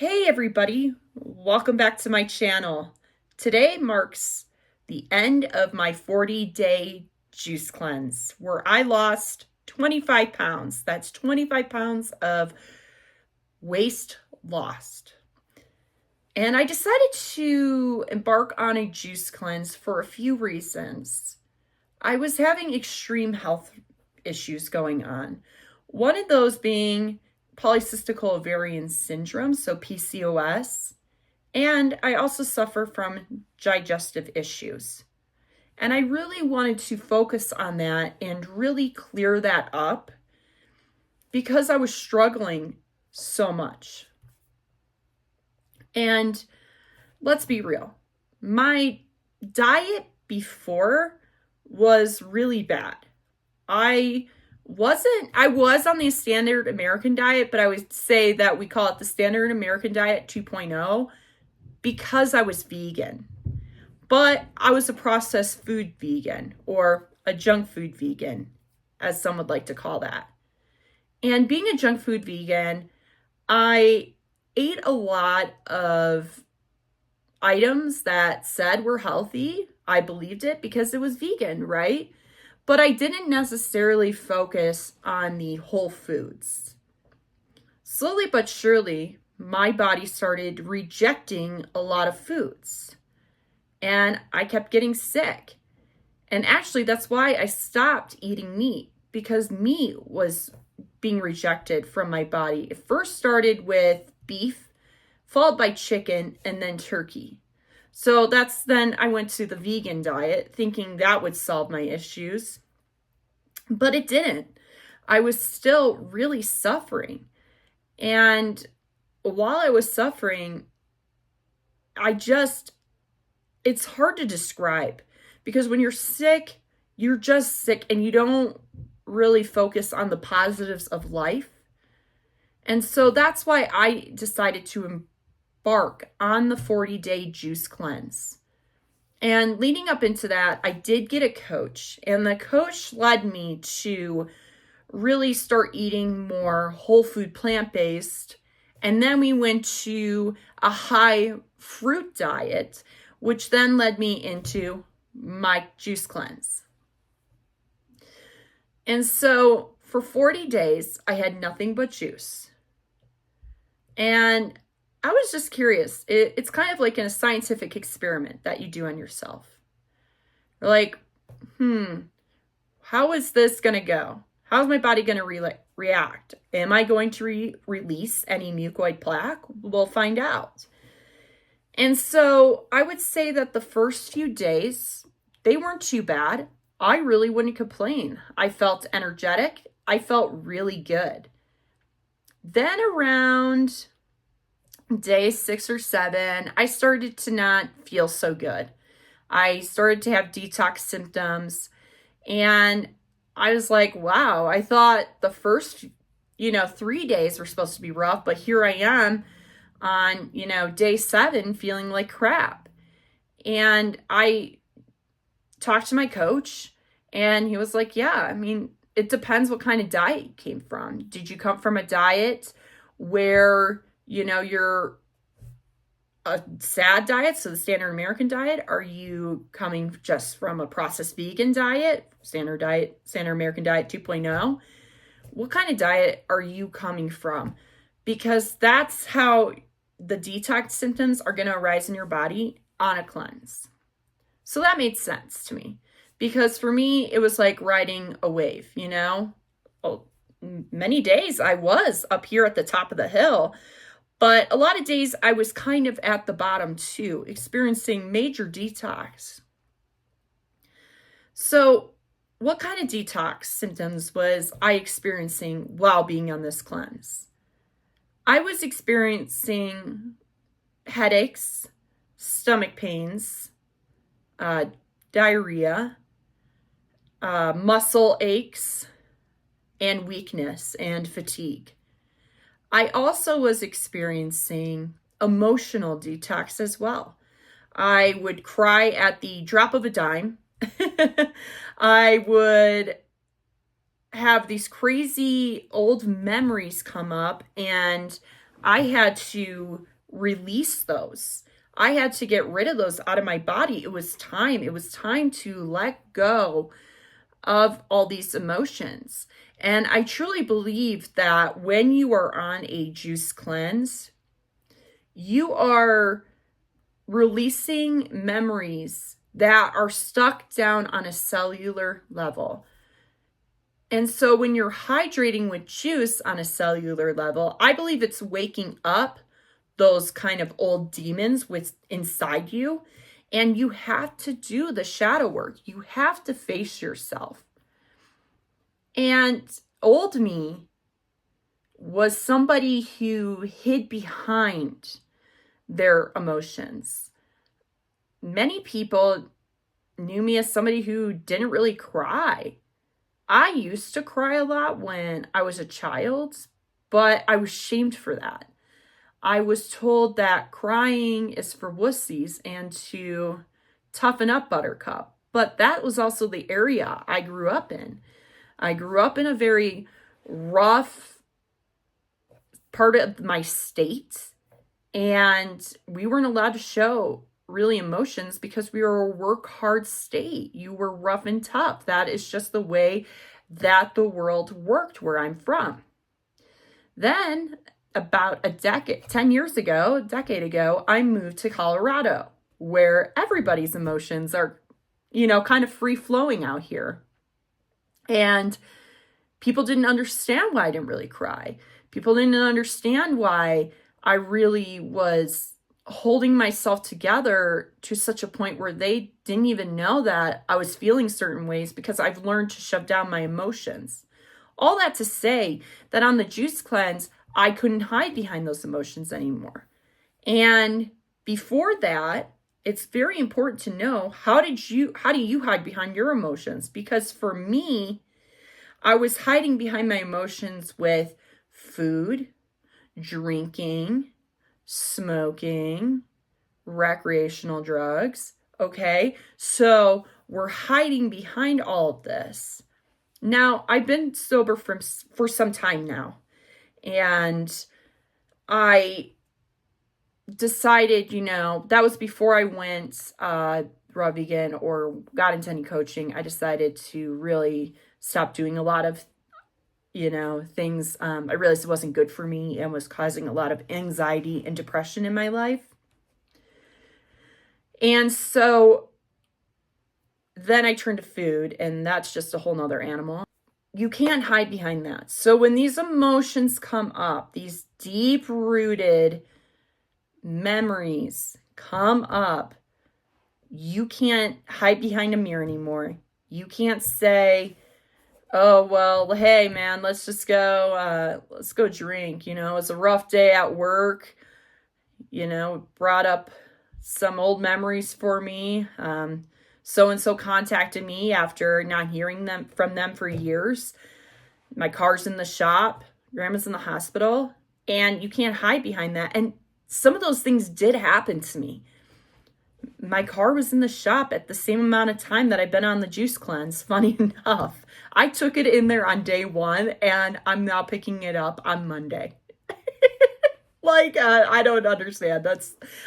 Hey everybody, welcome back to my channel. Today marks the end of my 40-day juice cleanse where I lost 25 pounds. That's 25 pounds of waist lost. And I decided to embark on a juice cleanse for a few reasons. I was having extreme health issues going on. One of those being polycystic ovarian syndrome, so PCOS, and I also suffer from digestive issues. And I really wanted to focus on that and really clear that up because I was struggling so much. And let's be real, my diet before was really bad. I was on the standard American diet, but I would say that we call it the standard American diet 2.0 because I was vegan. But I was a processed food vegan or a junk food vegan, as some would like to call that. And being a junk food vegan, I ate a lot of items that said were healthy. I believed it because it was vegan, right? But I didn't necessarily focus on the whole foods. Slowly but surely, my body started rejecting a lot of foods. And I kept getting sick. And actually, that's why I stopped eating meat, because meat was being rejected from my body. It first started with beef, followed by chicken, and then turkey. So then I went to the vegan diet thinking that would solve my issues, but it didn't. I was still really suffering. And while I was suffering, it's hard to describe because when you're sick, you're just sick and you don't really focus on the positives of life. And so that's why I decided to embark on the 40-day juice cleanse. And leading up into that, I did get a coach, and the coach led me to really start eating more whole food plant-based. And then we went to a high fruit diet, which then led me into my juice cleanse. And so for 40 days, I had nothing but juice. And I was just curious. It's kind of like in a scientific experiment that you do on yourself. You're like, how is this going to go? How's my body going to react? Am I going to release any mucoid plaque? We'll find out. And so I would say that the first few days, they weren't too bad. I really wouldn't complain. I felt energetic. I felt really good. Then around day 6 or 7, I started to not feel so good. I started to have detox symptoms, and I was like, wow, I thought the first, 3 days were supposed to be rough, but here I am on, day 7 feeling like crap. And I talked to my coach, and he was like, yeah, I mean, it depends what kind of diet you came from. Did you come from a diet where, you're a SAD diet, so the standard American diet? Are you coming just from a processed vegan diet, standard American diet 2.0? What kind of diet are you coming from? Because that's how the detox symptoms are going to arise in your body on a cleanse. So that made sense to me, because for me, it was like riding a wave, many days I was up here at the top of the hill, but a lot of days I was kind of at the bottom too, experiencing major detox. So what kind of detox symptoms was I experiencing while being on this cleanse? I was experiencing headaches, stomach pains, diarrhea, muscle aches, and weakness and fatigue. I also was experiencing emotional detox as well. I would cry at the drop of a dime. I would have these crazy old memories come up, and I had to release those. I had to get rid of those out of my body. It was time. It was time to let go of all these emotions. And I truly believe that when you are on a juice cleanse, you are releasing memories that are stuck down on a cellular level. And so when you're hydrating with juice on a cellular level, I believe it's waking up those kind of old demons with inside you. And you have to do the shadow work. You have to face yourself. And old me was somebody who hid behind their emotions. Many people knew me as somebody who didn't really cry. I used to cry a lot when I was a child, but I was shamed for that. I was told that crying is for wussies and to toughen up, Buttercup. But that was also the area I grew up in. I grew up in a very rough part of my state, and we weren't allowed to show really emotions because we were a work hard state. You were rough and tough. That is just the way that the world worked where I'm from. Then about a decade ago, I moved to Colorado, where everybody's emotions are, kind of free flowing out here. And people didn't understand why I didn't really cry. People didn't understand why I really was holding myself together to such a point where they didn't even know that I was feeling certain ways because I've learned to shove down my emotions. All that to say that on the juice cleanse, I couldn't hide behind those emotions anymore. And before that, it's very important to know how do you hide behind your emotions? Because for me, I was hiding behind my emotions with food, drinking, smoking, recreational drugs. Okay, so we're hiding behind all of this. Now, I've been sober for some time now. And I decided, that was before I went raw vegan or got into any coaching. I decided to really stop doing a lot of, things. I realized it wasn't good for me and was causing a lot of anxiety and depression in my life. And so then I turned to food, and that's just a whole nother animal. You can't hide behind that. So when these emotions come up, these deep-rooted memories come up, you can't hide behind a mirror anymore. You can't say, oh, well, hey, man, let's go drink. It's a rough day at work. Brought up some old memories for me. So-and-so contacted me after not hearing from them for years. My car's in the shop. Grandma's in the hospital. And you can't hide behind that. And some of those things did happen to me. My car was in the shop at the same amount of time that I've been on the juice cleanse. Funny enough, I took it in there on day 1, and I'm now picking it up on Monday. I don't understand.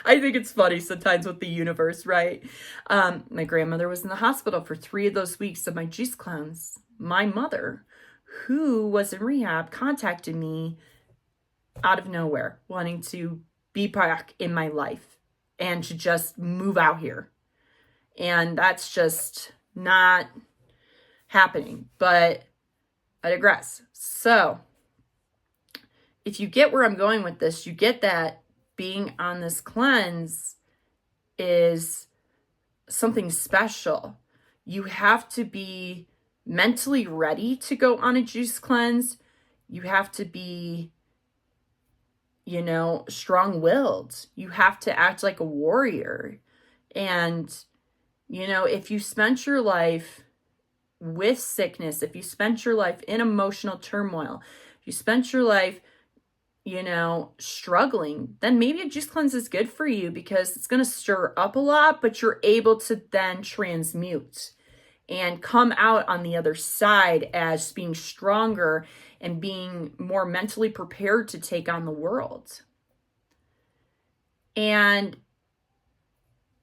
I think it's funny sometimes with the universe, right? My grandmother was in the hospital for 3 of those weeks of my juice cleanse. My mother, who was in rehab, contacted me out of nowhere, wanting to be back in my life and to just move out here. And that's just not happening, but I digress. So if you get where I'm going with this, you get that being on this cleanse is something special. You have to be mentally ready to go on a juice cleanse. You have to be, strong-willed. You have to act like a warrior. And, if you spent your life with sickness, if you spent your life in emotional turmoil, if you spent your life struggling, then maybe a juice cleanse is good for you because it's going to stir up a lot, but you're able to then transmute and come out on the other side as being stronger and being more mentally prepared to take on the world. And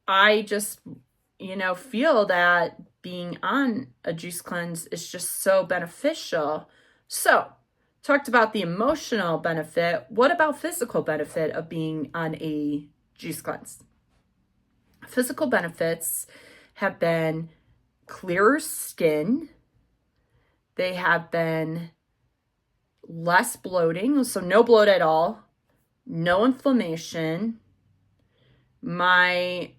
I just, feel that being on a juice cleanse is just so beneficial. So, talked about the emotional benefit. What about physical benefit of being on a juice cleanse? Physical benefits have been clearer skin. They have been less bloating, so no bloat at all, no inflammation. My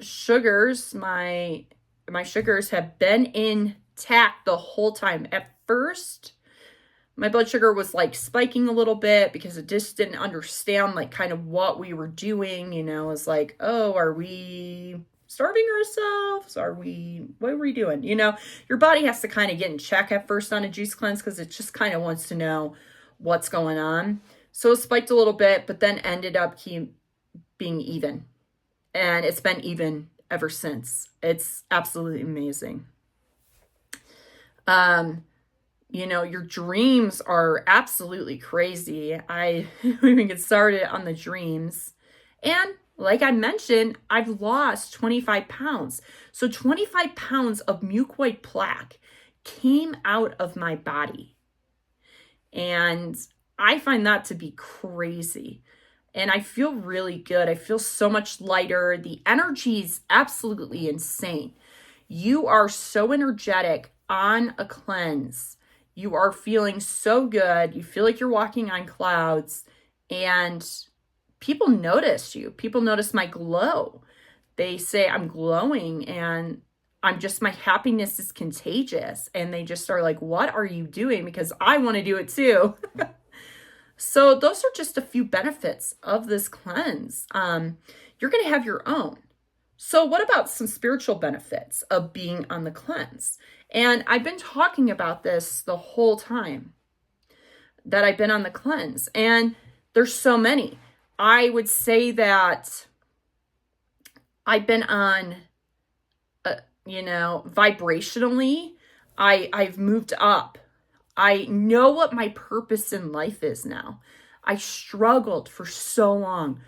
sugars, my sugars have been intact the whole time. At first, my blood sugar was like spiking a little bit because it just didn't understand like kind of what we were doing. It was like, oh, are we starving ourselves? What are we doing? Your body has to kind of get in check at first on a juice cleanse because it just kind of wants to know what's going on. So it spiked a little bit, but then ended up being even. And it's been even ever since. It's absolutely amazing. Your dreams are absolutely crazy. I even get started on the dreams. And like I mentioned, I've lost 25 pounds. So 25 pounds of mucoid plaque came out of my body. And I find that to be crazy. And I feel really good. I feel so much lighter. The energy is absolutely insane. You are so energetic on a cleanse. You are feeling so good. You feel like you're walking on clouds. And people notice you. People notice my glow. They say I'm glowing and my happiness is contagious. And they just are like, what are you doing? Because I want to do it too. So those are just a few benefits of this cleanse. You're going to have your own. So what about some spiritual benefits of being on the cleanse? And I've been talking about this the whole time that I've been on the cleanse. And there's so many. I would say that I've been on, vibrationally, I've moved up. I know what my purpose in life is now. I struggled for so long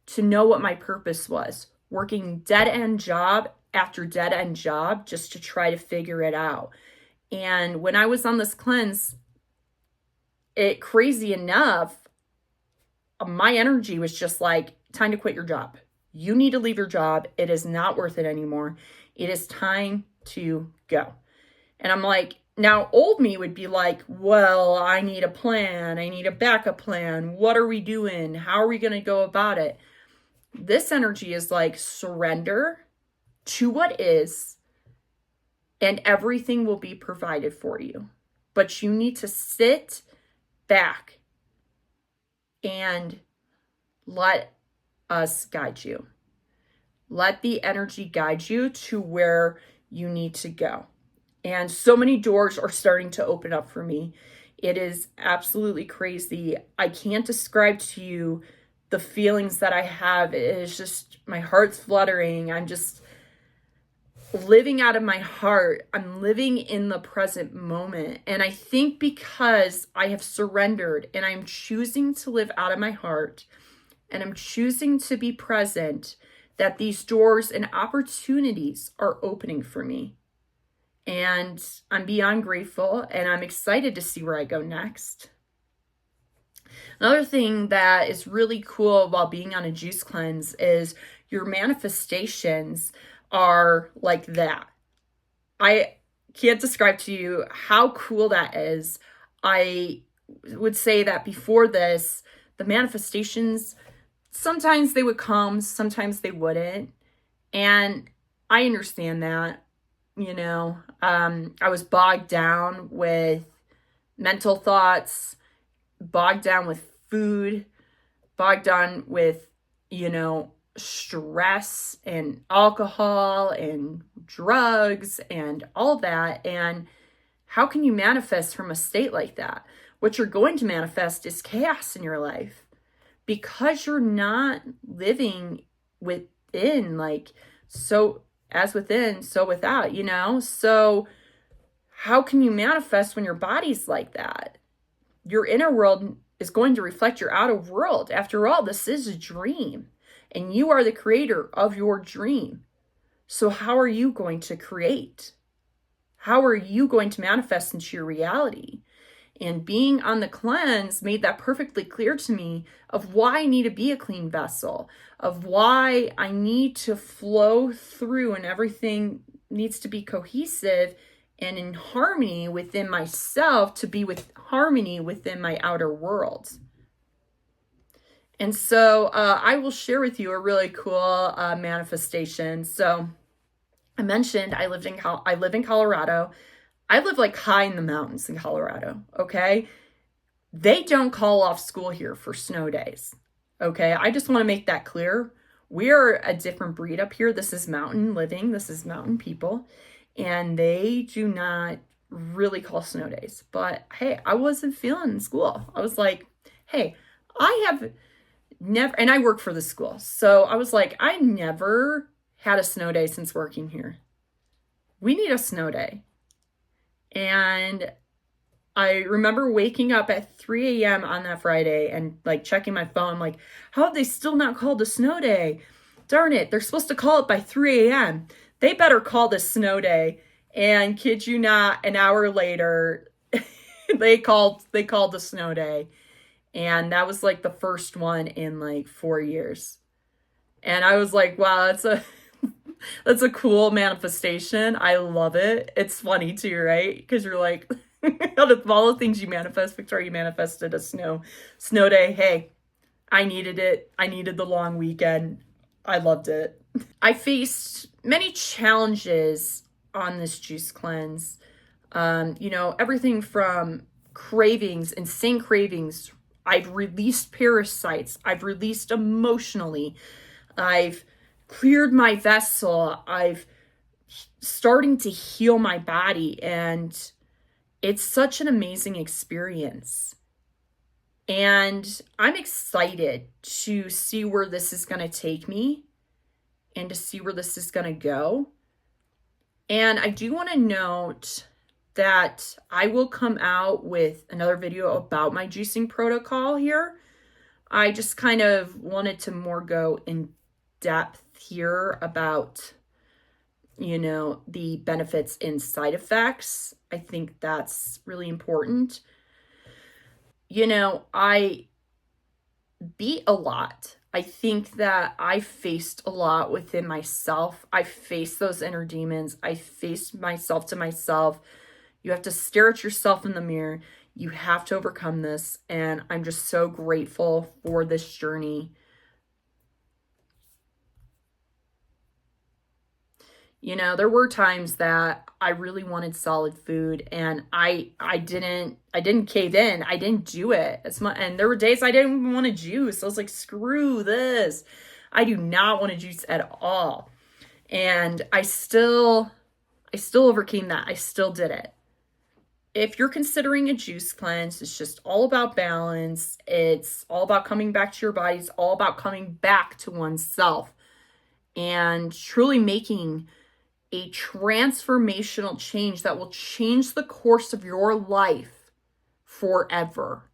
to know what my purpose was, working dead-end job after dead-end job just to try to figure it out. And when I was on this cleanse, crazy enough, my energy was just like, time to quit your job. You need to leave your job. It is not worth it anymore. It is time to go. And I'm like, now old me would be like, well, I need a plan. I need a backup plan. What are we doing? How are we going to go about it? This energy is like, surrender to what is, and everything will be provided for you. But you need to sit back and let us guide you. Let the energy guide you to where you need to go. And so many doors are starting to open up for me. It is absolutely crazy. I can't describe to you the feelings that I have. It is just, my heart's fluttering. I'm just living out of my heart. I'm living in the present moment. And I think because I have surrendered and I'm choosing to live out of my heart and I'm choosing to be present, that these doors and opportunities are opening for me. And I'm beyond grateful and I'm excited to see where I go next. Another thing that is really cool while being on a juice cleanse is your manifestations are like that. I can't describe to you how cool that is. I would say that before this, the manifestations, sometimes they would come, sometimes they wouldn't. And I understand that. I was bogged down with mental thoughts, bogged down with food, bogged down with, stress and alcohol and drugs and all that. And how can you manifest from a state like that? What you're going to manifest is chaos in your life because you're not living within, like, so as within, so without, So how can you manifest when your body's like that? Your inner world is going to reflect your outer world. After all, this is a dream. and you are the creator of your dream. So how are you going to create? How are you going to manifest into your reality? And being on the cleanse made that perfectly clear to me of why I need to be a clean vessel, of why I need to flow through and everything needs to be cohesive and in harmony within myself to be with harmony within my outer world. And so I will share with you a really cool manifestation. So I mentioned I live in Colorado. I live like high in the mountains in Colorado, okay? They don't call off school here for snow days, okay? I just want to make that clear. We are a different breed up here. This is mountain living. This is mountain people. And they do not really call snow days. But hey, I wasn't feeling school. I was like, hey, I have never, and I work for the school. So I was like, I never had a snow day since working here. We need a snow day. And I remember waking up at 3 a.m. on that Friday and like checking my phone, like, how have they still not called a snow day? Darn it, they're supposed to call it by 3 a.m. They better call this snow day. And kid you not, an hour later, they called the snow day. And that was like the first one in like 4 years. And I was like, wow, that's a cool manifestation. I love it. It's funny too, right? Because you're like, out of all the things you manifest, Victoria, you manifested a snow day. Hey, I needed it. I needed the long weekend. I loved it. I faced many challenges on this juice cleanse. Everything from cravings, insane cravings. I've released parasites. I've released emotionally. I've cleared my vessel. I've starting to heal my body, and it's such an amazing experience. And I'm excited to see where this is going to take me and to see where this is going to go. And I do want to note that I will come out with another video about my juicing protocol here. I just kind of wanted to more go in depth here about, the benefits and side effects. I think that's really important. I beat a lot. I think that I faced a lot within myself. I faced those inner demons. I faced myself to myself. You have to stare at yourself in the mirror. You have to overcome this. And I'm just so grateful for this journey. There were times that I really wanted solid food, and I didn't cave in. I didn't do it as much. And there were days I didn't even want to juice. I was like, screw this. I do not want to juice at all. And I still overcame that. I still did it. If you're considering a juice cleanse, it's just all about balance. It's all about coming back to your body. It's all about coming back to oneself and truly making a transformational change that will change the course of your life forever.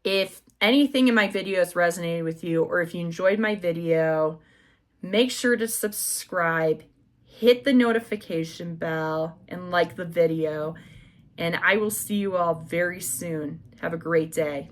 If anything in my videos resonated with you, or if you enjoyed my video, make sure to subscribe, hit the notification bell, and like the video. And I will see you all very soon. Have a great day.